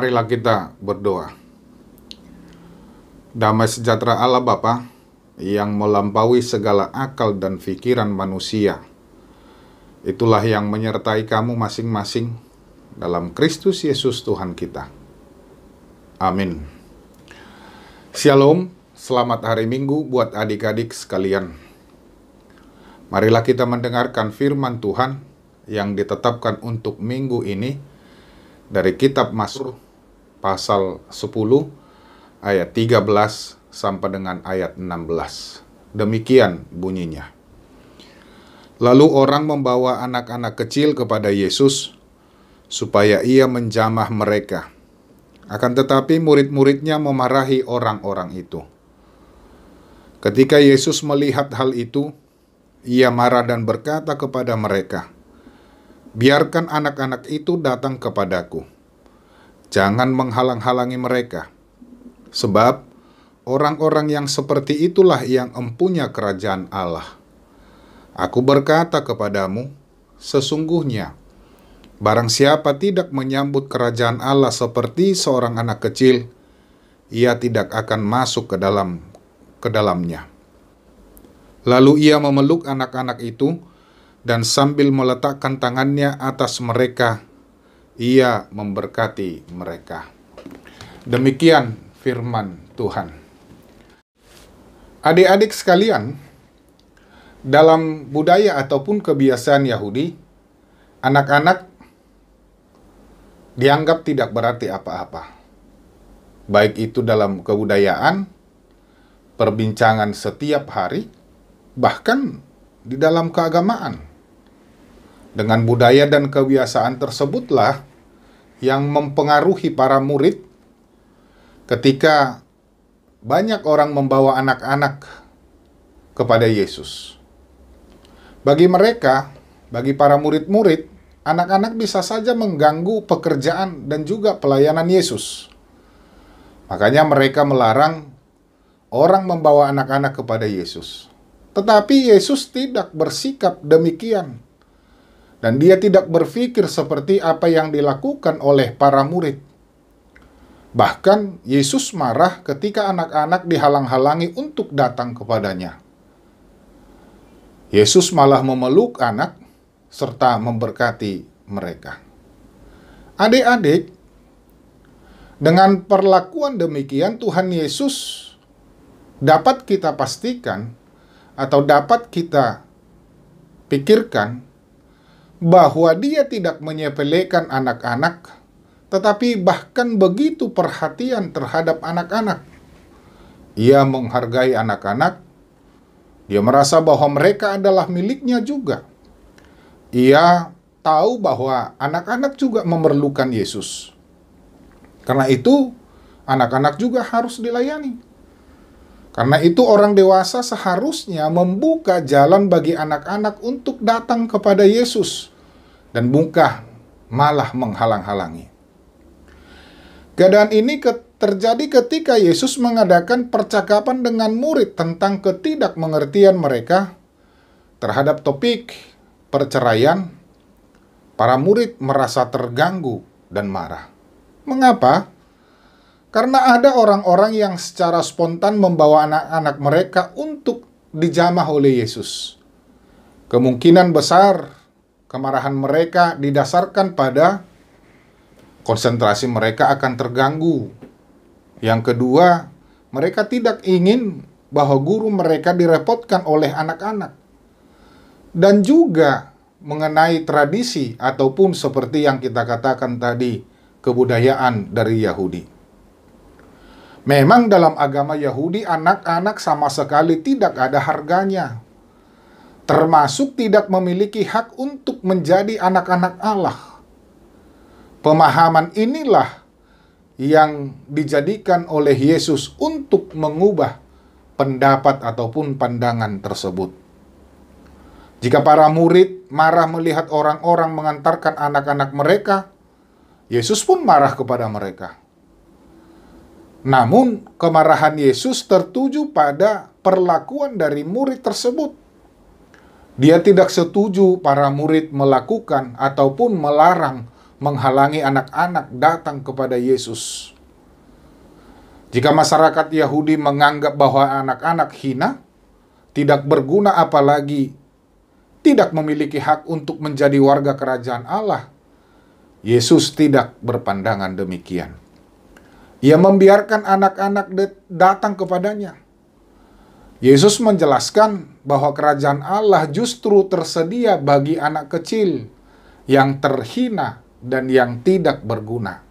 Marilah kita berdoa. Damai sejahtera Allah Bapa yang melampaui segala akal dan pikiran manusia, itulah yang menyertai kamu masing-masing dalam Kristus Yesus Tuhan kita. Amin. Shalom, selamat hari Minggu buat adik-adik sekalian. Marilah kita mendengarkan firman Tuhan yang ditetapkan untuk minggu ini dari kitab Mazmur pasal 10 ayat 13 sampai dengan ayat 16. Demikian bunyinya. Lalu orang membawa anak-anak kecil kepada Yesus supaya ia menjamah mereka. Akan tetapi murid-muridnya memarahi orang-orang itu. Ketika Yesus melihat hal itu, ia marah dan berkata kepada mereka, "Biarkan anak-anak itu datang kepadaku. Jangan menghalang-halangi mereka. Sebab orang-orang yang seperti itulah yang empunya kerajaan Allah. Aku berkata kepadamu, sesungguhnya, barang siapa tidak menyambut kerajaan Allah seperti seorang anak kecil, ia tidak akan masuk ke dalamnya." Lalu ia memeluk anak-anak itu, dan sambil meletakkan tangannya atas mereka, ia memberkati mereka. Demikian firman Tuhan. Adik-adik sekalian, dalam budaya ataupun kebiasaan Yahudi, anak-anak dianggap tidak berarti apa-apa. Baik itu dalam kebudayaan, perbincangan setiap hari, bahkan di dalam keagamaan. Dengan budaya dan kebiasaan tersebutlah yang mempengaruhi para murid ketika banyak orang membawa anak-anak kepada Yesus. Bagi mereka, bagi para murid-murid, anak-anak bisa saja mengganggu pekerjaan dan juga pelayanan Yesus. Makanya mereka melarang orang membawa anak-anak kepada Yesus. Tetapi Yesus tidak bersikap demikian. Dan dia tidak berpikir seperti apa yang dilakukan oleh para murid. Bahkan Yesus marah ketika anak-anak dihalang-halangi untuk datang kepadanya. Yesus malah memeluk anak serta memberkati mereka. Adik-adik, dengan perlakuan demikian Tuhan Yesus dapat kita pastikan atau dapat kita pikirkan bahwa dia tidak menyepelekan anak-anak, tetapi bahkan begitu perhatian terhadap anak-anak. Ia menghargai anak-anak. Dia merasa bahwa mereka adalah miliknya juga. Ia tahu bahwa anak-anak juga memerlukan Yesus. Karena itu, anak-anak juga harus dilayani. Karena itu orang dewasa seharusnya membuka jalan bagi anak-anak untuk datang kepada Yesus. Dan bukan malah menghalang-halangi. Keadaan ini terjadi ketika Yesus mengadakan percakapan dengan murid tentang ketidakmengertian mereka terhadap topik perceraian. Para murid merasa terganggu dan marah. Mengapa? Karena ada orang-orang yang secara spontan membawa anak-anak mereka untuk dijamah oleh Yesus. Kemungkinan besar kemarahan mereka didasarkan pada konsentrasi mereka akan terganggu. Yang kedua, mereka tidak ingin bahwa guru mereka direpotkan oleh anak-anak. Dan juga mengenai tradisi ataupun seperti yang kita katakan tadi, kebudayaan dari Yahudi. Memang dalam agama Yahudi, anak-anak sama sekali tidak ada harganya. Termasuk tidak memiliki hak untuk menjadi anak-anak Allah. Pemahaman inilah yang dijadikan oleh Yesus untuk mengubah pendapat ataupun pandangan tersebut. Jika para murid marah melihat orang-orang mengantarkan anak-anak mereka, Yesus pun marah kepada mereka. Namun, kemarahan Yesus tertuju pada perlakuan dari murid tersebut. Dia tidak setuju para murid melakukan ataupun melarang menghalangi anak-anak datang kepada Yesus. Jika masyarakat Yahudi menganggap bahwa anak-anak hina, tidak berguna, apalagi tidak memiliki hak untuk menjadi warga kerajaan Allah, Yesus tidak berpandangan demikian. Ia membiarkan anak-anak datang kepadanya. Yesus menjelaskan bahwa kerajaan Allah justru tersedia bagi anak kecil yang terhina dan yang tidak berguna.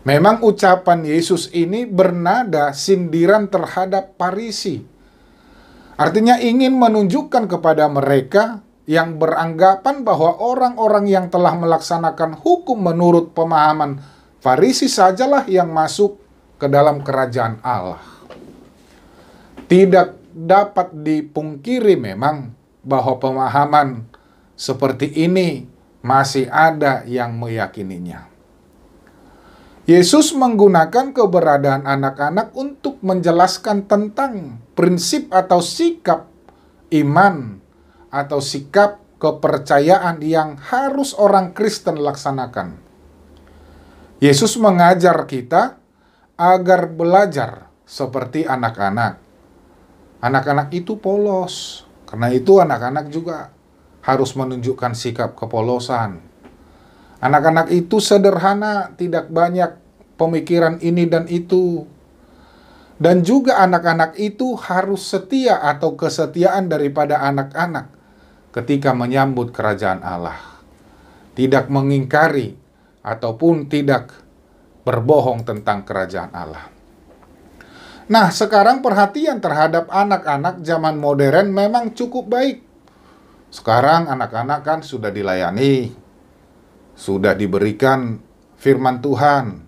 Memang ucapan Yesus ini bernada sindiran terhadap Farisi. Artinya ingin menunjukkan kepada mereka yang beranggapan bahwa orang-orang yang telah melaksanakan hukum menurut pemahaman Farisi sajalah yang masuk ke dalam kerajaan Allah. Tidak dapat dipungkiri memang bahwa pemahaman seperti ini masih ada yang meyakininya. Yesus menggunakan keberadaan anak-anak untuk menjelaskan tentang prinsip atau sikap iman atau sikap kepercayaan yang harus orang Kristen laksanakan. Yesus mengajar kita agar belajar seperti anak-anak. Anak-anak itu polos, karena itu anak-anak juga harus menunjukkan sikap kepolosan. Anak-anak itu sederhana, tidak banyak pemikiran ini dan itu. Dan juga anak-anak itu harus setia atau kesetiaan daripada anak-anak ketika menyambut kerajaan Allah. Tidak mengingkari ataupun tidak berbohong tentang kerajaan Allah. Nah, sekarang perhatian terhadap anak-anak zaman modern memang cukup baik. Sekarang anak-anak kan sudah dilayani, sudah diberikan firman Tuhan,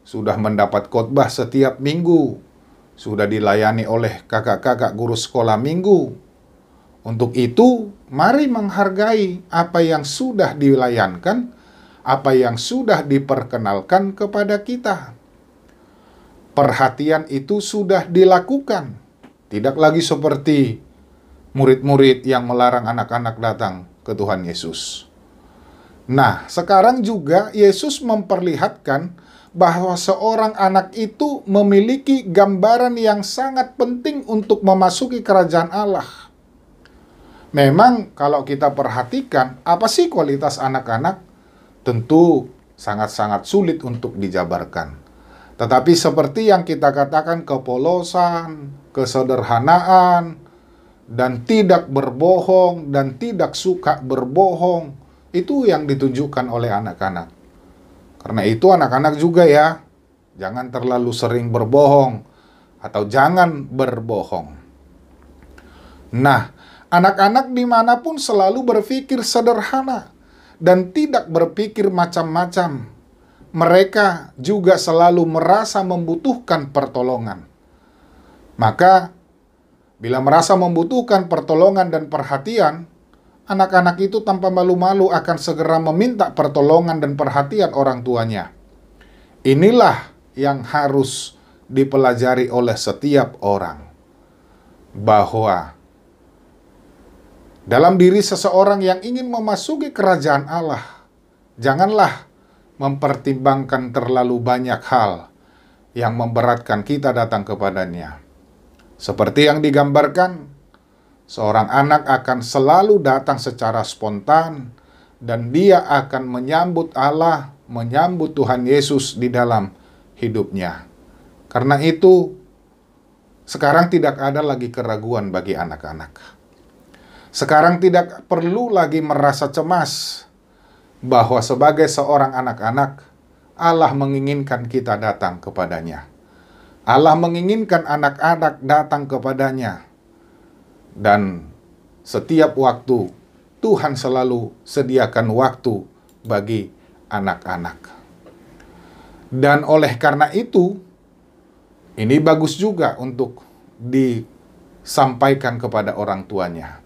sudah mendapat khotbah setiap minggu, sudah dilayani oleh kakak-kakak guru sekolah minggu. Untuk itu, mari menghargai apa yang sudah dilayankan, apa yang sudah diperkenalkan kepada kita. Perhatian itu sudah dilakukan. Tidak lagi seperti murid-murid yang melarang anak-anak datang ke Tuhan Yesus. Nah, sekarang juga Yesus memperlihatkan bahwa seorang anak itu memiliki gambaran yang sangat penting untuk memasuki kerajaan Allah. Memang kalau kita perhatikan, apa sih kualitas anak-anak? Tentu sangat-sangat sulit untuk dijabarkan. Tetapi seperti yang kita katakan, kepolosan, kesederhanaan, dan tidak berbohong, dan tidak suka berbohong, itu yang ditunjukkan oleh anak-anak. Karena itu anak-anak juga ya, jangan terlalu sering berbohong, atau jangan berbohong. Nah, anak-anak dimanapun selalu berpikir sederhana, dan tidak berpikir macam-macam. Mereka juga selalu merasa membutuhkan pertolongan. Maka, bila merasa membutuhkan pertolongan dan perhatian, anak-anak itu tanpa malu-malu akan segera meminta pertolongan dan perhatian orang tuanya. Inilah yang harus dipelajari oleh setiap orang. Bahwa dalam diri seseorang yang ingin memasuki kerajaan Allah, janganlah mempertimbangkan terlalu banyak hal yang memberatkan kita datang kepadanya. Seperti yang digambarkan, seorang anak akan selalu datang secara spontan dan dia akan menyambut Allah, menyambut Tuhan Yesus di dalam hidupnya. Karena itu, sekarang tidak ada lagi keraguan bagi anak-anak. Sekarang tidak perlu lagi merasa cemas bahwa sebagai seorang anak-anak, Allah menginginkan kita datang kepadanya. Allah menginginkan anak-anak datang kepadanya. Dan setiap waktu, Tuhan selalu sediakan waktu bagi anak-anak. Dan oleh karena itu, ini bagus juga untuk disampaikan kepada orang tuanya.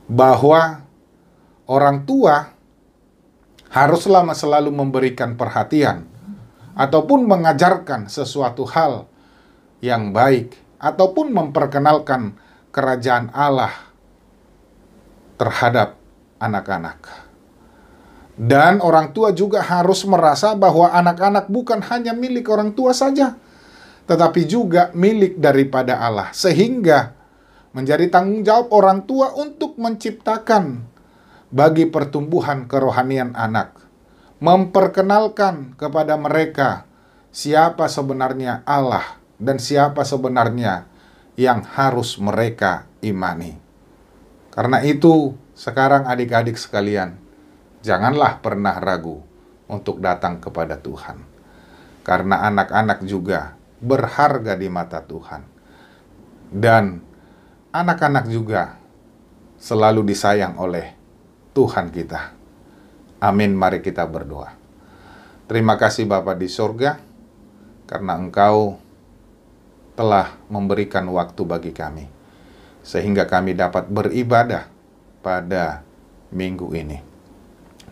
Bahwa orang tua haruslah selalu memberikan perhatian ataupun mengajarkan sesuatu hal yang baik ataupun memperkenalkan kerajaan Allah terhadap anak-anak. Dan orang tua juga harus merasa bahwa anak-anak bukan hanya milik orang tua saja, tetapi juga milik daripada Allah. Sehingga menjadi tanggung jawab orang tua untuk menciptakan bagi pertumbuhan kerohanian anak. Memperkenalkan kepada mereka siapa sebenarnya Allah dan siapa sebenarnya yang harus mereka imani. Karena itu, sekarang adik-adik sekalian, janganlah pernah ragu untuk datang kepada Tuhan. Karena anak-anak juga berharga di mata Tuhan. Dan anak-anak juga selalu disayang oleh Tuhan kita. Amin, mari kita berdoa. Terima kasih Bapa di surga, karena Engkau telah memberikan waktu bagi kami, sehingga kami dapat beribadah pada minggu ini.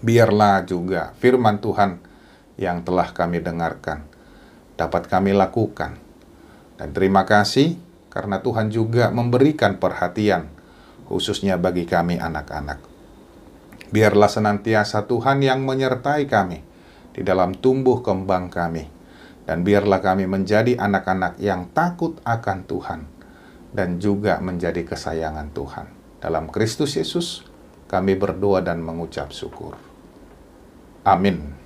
Biarlah juga firman Tuhan yang telah kami dengarkan dapat kami lakukan. Dan terima kasih karena Tuhan juga memberikan perhatian khususnya bagi kami anak-anak. Biarlah senantiasa Tuhan yang menyertai kami di dalam tumbuh kembang kami. Dan biarlah kami menjadi anak-anak yang takut akan Tuhan dan juga menjadi kesayangan Tuhan. Dalam Kristus Yesus kami berdoa dan mengucap syukur. Amin.